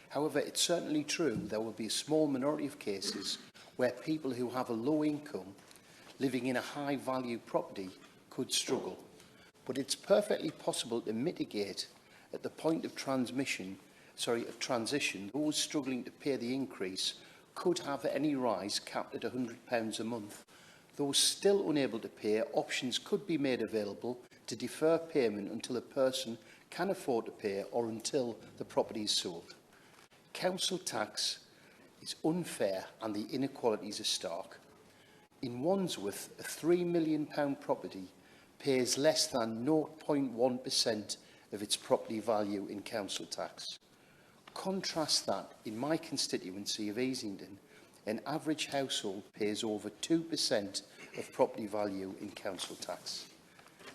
However, it's certainly true there will be a small minority of cases where people who have a low income living in a high value property could struggle. But it's perfectly possible to mitigate at the point of transition, those struggling to pay the increase could have any rise capped at £100 a month. Those still unable to pay, options could be made available to defer payment until a person can afford to pay or until the property is sold. Council tax is unfair and the inequalities are stark. In Wandsworth, a £3 million property pays less than 0.1% of its property value in council tax. Contrast that in my constituency of Easington, an average household pays over 2% of property value in council tax.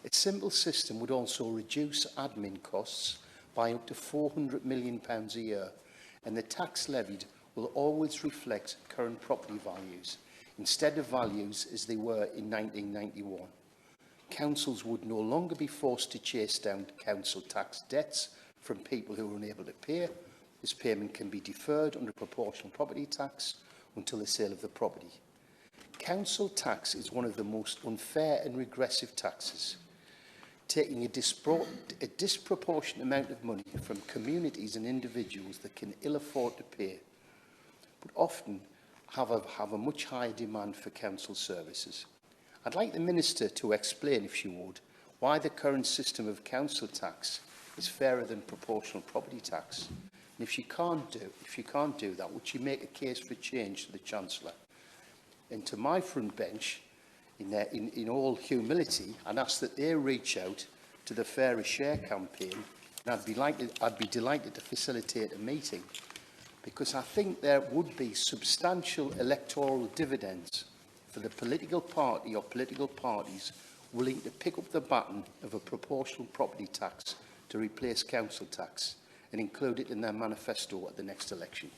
A simple system would also reduce admin costs by up to £400 million a year, and the tax levied will always reflect current property values, instead of values as they were in 1991. Councils would no longer be forced to chase down council tax debts from people who are unable to pay. This payment can be deferred under proportional property tax until the sale of the property. Council tax is one of the most unfair and regressive taxes, taking a disproportionate amount of money from communities and individuals that can ill afford to pay, but often have a much higher demand for council services. I'd like the Minister to explain, if she would, why the current system of council tax is fairer than proportional property tax. And if she can't do that, would she make a case for change to the Chancellor? And to my front bench, in all humility, I'd ask that they reach out to the Fairer Share campaign, and I'd be delighted to facilitate a meeting, because I think there would be substantial electoral dividends for the political party or political parties willing to pick up the baton of a proportional property tax to replace council tax and include it in their manifesto at the next election.